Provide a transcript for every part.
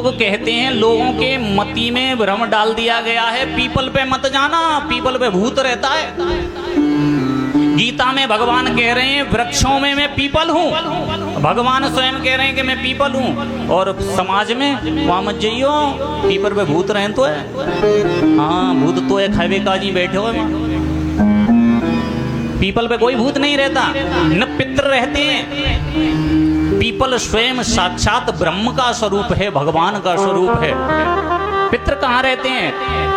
लोग कहते हैं, लोगों के मति में भ्रम डाल दिया गया है, पीपल पे मत जाना, पीपल पे भूत रहता है। गीता में भगवान कह रहे हैं वृक्षों में मैं पीपल हूँ, भगवान स्वयं कह रहे हैं कि मैं पीपल हूँ। और समाज में वहां मत जाइयो, पीपल पे भूत रहे तो है। हाँ भूत तो है, खावे काजी बैठे हो। पीपल पे कोई भूत नहीं रहता, न पितृ रहते हैं। पीपल स्वयं साक्षात ब्रह्म का स्वरूप है, भगवान का स्वरूप है। पितृ कहाँ रहते हैं?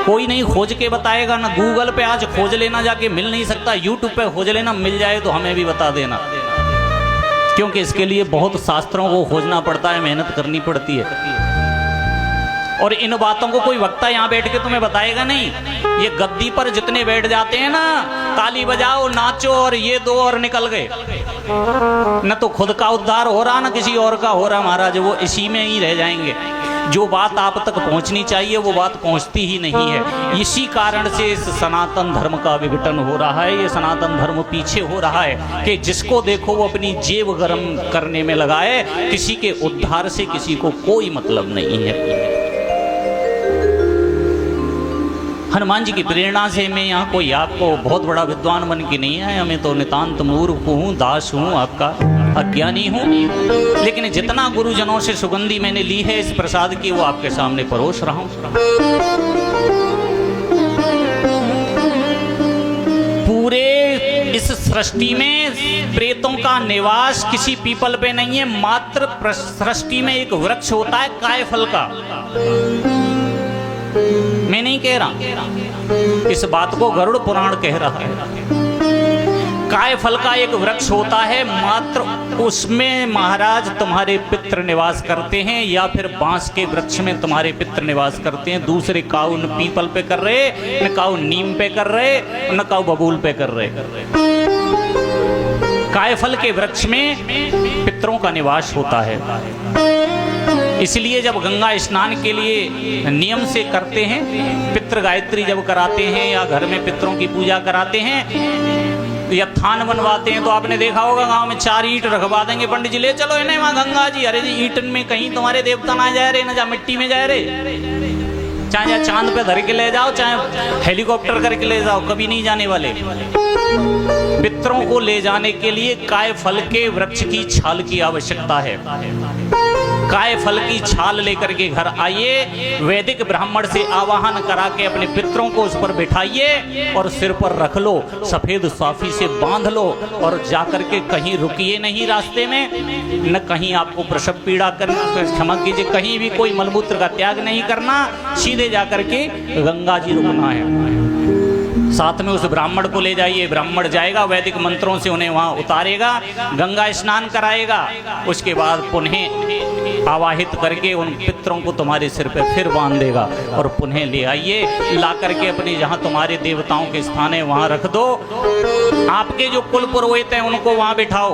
कोई नहीं खोज के बताएगा, ना गूगल पे आज खोज लेना, जाके मिल नहीं सकता, यूट्यूब पे खोज लेना, मिल जाए तो हमें भी बता देना, क्योंकि इसके लिए बहुत शास्त्रों को खोजना पड़ता है, मेहनत करनी पड़ती है। और इन बातों को कोई वक्ता यहाँ बैठ के तुम्हें बताएगा नहीं। ये गद्दी पर जितने बैठ जाते हैं ना, ताली बजाओ, नाचो और ये दो और निकल गए, न तो खुद का उद्धार हो रहा, न किसी और का हो रहा महाराज, वो इसी में ही रह जाएंगे। जो बात आप तक पहुंचनी चाहिए वो बात पहुंचती ही नहीं है। इसी कारण से इस सनातन धर्म का विघटन हो रहा है, ये सनातन धर्म पीछे हो रहा है कि जिसको देखो वो अपनी जेब गर्म करने में लगा है, किसी के उद्धार से किसी को कोई मतलब नहीं है। हनुमान जी की प्रेरणा से मैं यहाँ कोई आपको बहुत बड़ा विद्वान बन के नहीं आया, मैं तो नितांत मूर्ख हूँ, दास हूँ, आपका अज्ञानी हूँ। लेकिन जितना गुरुजनों से सुगंधी मैंने ली है इस प्रसाद की, वो आपके सामने परोस रहा हूँ। पूरे इस सृष्टि में प्रेतों का निवास किसी पीपल पे नहीं है, मात्र सृष्टि में एक वृक्ष होता है कायफल का। मैं नहीं कह रहा, इस बात को गरुड़ पुराण कह रहा है। कायफल का एक वृक्ष होता है, मात्र उसमें महाराज तुम्हारे पितृ निवास करते हैं, या फिर बांस के वृक्ष में तुम्हारे पितृ निवास करते हैं। दूसरे काऊ न पीपल पे कर रहे, न काऊ नीम पे कर रहे, न काऊ बबूल पे कर रहे। कायफल के वृक्ष में पितरों का निवास होता है। इसलिए जब गंगा स्नान के लिए नियम से करते हैं, पितृ गायत्री जब कराते हैं या घर में पितरों की पूजा कराते हैं या थान बनवाते हैं, तो आपने देखा होगा गांव में 4 ईंट रखवा देंगे, पंडित जी ले चलो इन्हें वहां गंगा जी। अरे जी ईंटन में कहीं तुम्हारे देवता ना जाए रहे, ना जा मिट्टी में जाए रहे, चाहे चांद पे धर के ले जाओ, चाहे हेलीकॉप्टर करके ले जाओ, कभी नहीं जाने वाले। पितरों को ले जाने के लिए कायफल के वृक्ष की छाल की आवश्यकता है। कायफल की छाल लेकर के घर आइए, वैदिक ब्राह्मण से आवाहन करा के अपने पितरों को उस पर बिठाइए और सिर पर रख लो, सफेद साफी से बांध लो और जाकर के कहीं रुकिए नहीं रास्ते में, न कहीं आपको प्रसव पीड़ा करना, क्षमा कीजिए, कहीं भी कोई मलमूत्र का त्याग नहीं करना, सीधे जाकर के गंगा जी रुकना है। साथ में उस ब्राह्मण को ले जाइए, ब्राह्मण जाएगा वैदिक मंत्रों से उन्हें वहां उतारेगा, गंगा स्नान कराएगा, उसके बाद पुनः आवाहित करके उन पितरों को तुम्हारे सिर पे फिर बांध देगा और पुनः ले आइए, ला करके अपने जहां तुम्हारे देवताओं के स्थान है वहां रख दो। आपके जो कुल पुरोहित हैं उनको वहां बिठाओ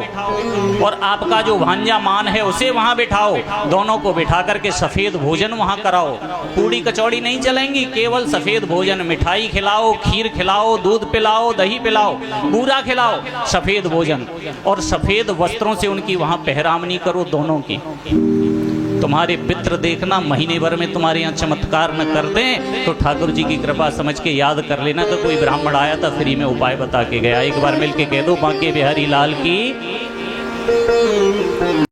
और आपका जो भांजा मान है उसे वहां बिठाओ, दोनों को बिठा करके सफेद भोजन वहां कराओ। पूड़ी कचौड़ी नहीं चलेंगी, केवल सफेद भोजन, मिठाई खिलाओ, खीर खिलाओ, दूध पिलाओ, दही पिलाओ, बूरा खिलाओ, सफेद भोजन, और सफेद वस्त्रों से उनकी वहां पहरामनी करो दोनों की। तुम्हारे पितृ देखना महीने भर में तुम्हारे यहाँ चमत्कार न कर दें तो ठाकुर जी की कृपा समझ के याद कर लेना। तो कोई ब्राह्मण आया था फ्री में उपाय बता के गया, एक बार मिलके कह दो बांके बिहारी लाल की।